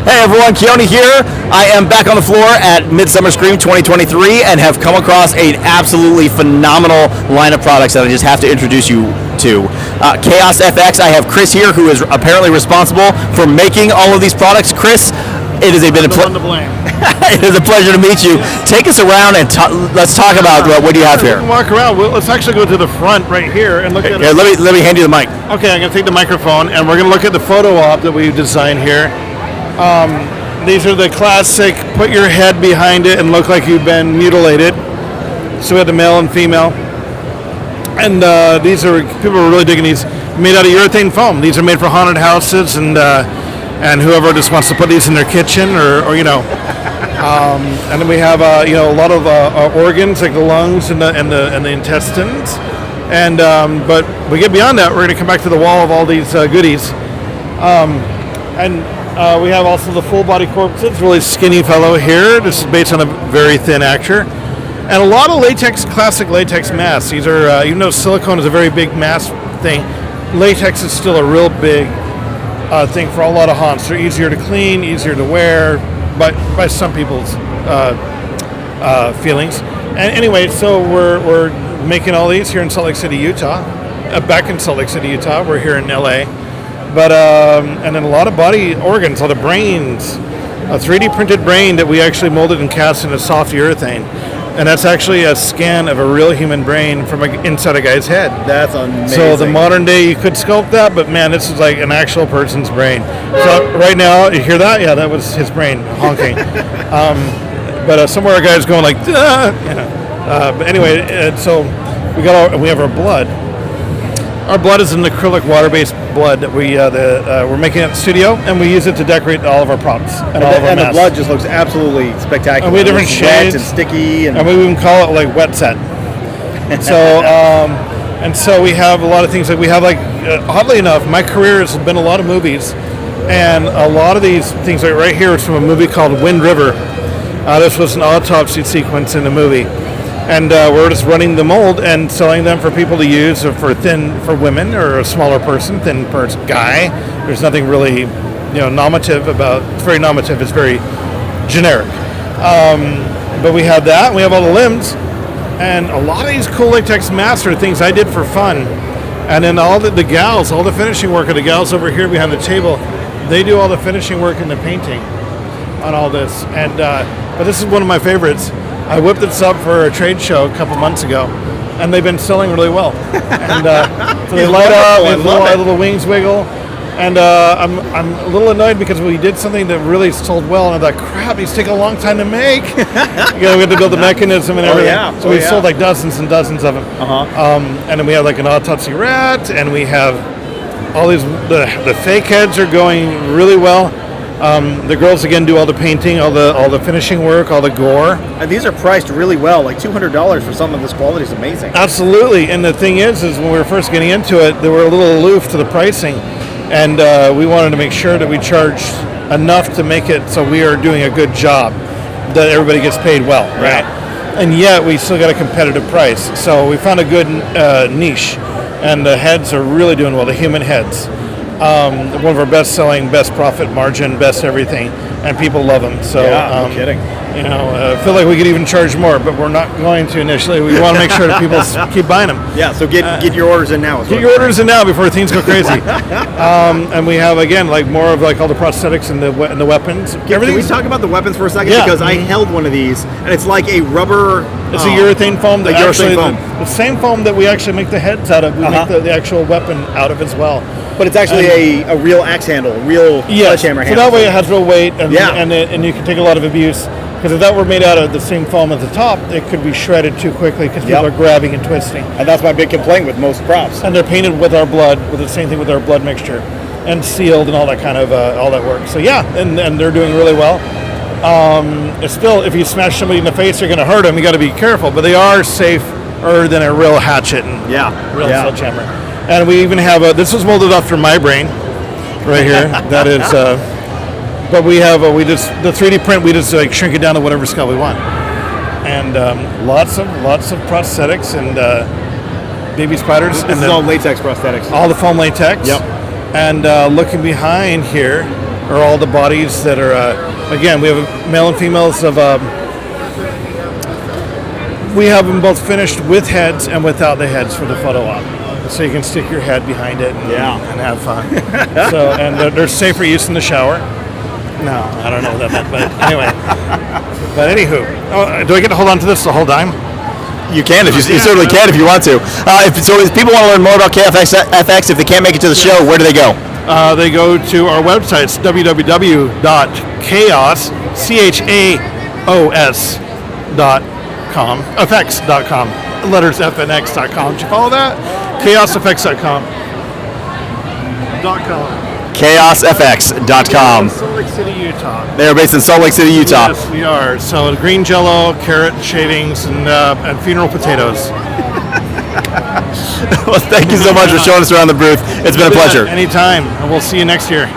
Hey everyone, Keone here. I am back on the floor at Midsummer 2023 and have come across an absolutely phenomenal line of products that I just have to introduce you to. Chaos FX, I have Chris here who is apparently responsible for making all of these products. Chris, it has been it is a pleasure to meet you. Take us around and let's talk about what do you have here. Walk around. Well, let's actually go to the front right here and look at it. Let me hand you the mic. Okay, I'm going to take the microphone and we're going to look at the photo op that we've designed here. These are the classic put your head behind it and look like you've been mutilated. So we have the male and female. And people are really digging these. Made out of urethane foam. These are made for haunted houses and whoever just wants to put these in their kitchen or you know. And then we have a lot of organs like the lungs and the intestines. And but we get beyond that, we're going to come back to the wall of all these goodies. We have also the full body corpses, really skinny fellow here. This is based on a very thin actor. And a lot of classic latex masks. These are, even though silicone is a very big mask thing, latex is still a real big thing for a lot of haunts. They're easier to clean, easier to wear, by some people's feelings. And anyway, so we're making all these here in Salt Lake City, Utah. Back in Salt Lake City, Utah. We're here in LA. But and then a lot of body organs, a lot of brains, a 3D printed brain that we actually molded and cast in a soft urethane, and that's actually a scan of a real human brain from inside a guy's head. That's amazing. So the modern day you could sculpt that, but man, this is like an actual person's brain. So right now, you hear that? Yeah, that was his brain honking. But somewhere a guy's going like, but anyway, so we have our blood. Our blood is an acrylic water-based blood that we're making at the studio, and we use it to decorate all of our props and all of our masks. The blood just looks absolutely spectacular. And we have different shades and sticky, and we even call it like wet set. So and so we have a lot of things that we have oddly enough, my career has been a lot of movies, and a lot of these things like right here is from a movie called Wind River. This was an autopsy sequence in the movie. And we're just running the mold and selling them for people to use for women or a smaller person, thin person, guy. There's nothing really, normative about. It's very normative. It's very generic. But we have that. We have all the limbs, and a lot of these cool latex masks are things I did for fun. And then all the gals, all the finishing work of the gals over here behind the table, they do all the finishing work and the painting on all this. And but this is one of my favorites. I whipped this up for a trade show a couple months ago, and they've been selling really well. And so they light up, little wings wiggle, and I'm a little annoyed because we did something that really sold well, and I thought, crap, these take a long time to make. We have to build the mechanism and everything. So we sold like dozens and dozens of them. And then we have like an autopsy rat, and we have all these. The fake heads are going really well. The girls again do all the painting, all the finishing work, all the gore. And these are priced really well, like $200 for something of this quality is amazing. Absolutely, and the thing is when we were first getting into it, they were a little aloof to the pricing, and we wanted to make sure that we charged enough to make it so we are doing a good job, that everybody gets paid well, right? And yet we still got a competitive price. So we found a good niche, and the heads are really doing well, the human heads. One of our best-selling, best profit margin, best everything, and people love them. So, no kidding. I feel like we could even charge more, but we're not going to initially. We want to make sure that people keep buying them. Yeah. So get your orders in now. Get your orders in now before things go crazy. And we have again more of all the prosthetics and the weapons. Can we talk about the weapons for a second? Yeah. Because I held one of these, and it's like a rubber. It's a urethane foam. The same foam that we actually make the heads out of. We make the actual weapon out of as well. But it's actually a real axe handle, real sledgehammer handle. So that way it has real weight, and you can take a lot of abuse. Because if that were made out of the same foam at the top, it could be shredded too quickly because people are grabbing and twisting. And that's my big complaint with most props. And they're painted with our blood, with the same thing with our blood mixture, and sealed and all that kind of all that work. So and they're doing really well. It's still, if you smash somebody in the face, you're going to hurt them. You got to be careful, but they are safer than a real hatchet and real sledgehammer. And we even have this was molded after my brain, right here. That is. But we have the 3D print. We just shrink it down to whatever scale we want, and lots of prosthetics and baby spiders. This is all latex prosthetics. All the foam latex. Yep. And looking behind here, are all the bodies that are, again, we have male and females of, we have them both finished with heads and without the heads for the photo op. So you can stick your head behind it and have fun. So, and they're safe for use in the shower. No, I don't know what that meant, but anyway. But anywho, do I get to hold on to this the whole time? You can, if you certainly can if you want to. If people want to learn more about KFX, if they can't make it to the show, where do they go? They go to our website. It's fx.com. Letters fnx.com. Did you follow that? chaosfx.com. chaosfx.com. Salt Lake City, Utah. They are based in Salt Lake City, Utah. Yes, we are. So green jello, carrot shavings, and funeral potatoes. Well, thank you so much for showing us around the booth. It's been a pleasure. Anytime. And we'll see you next year.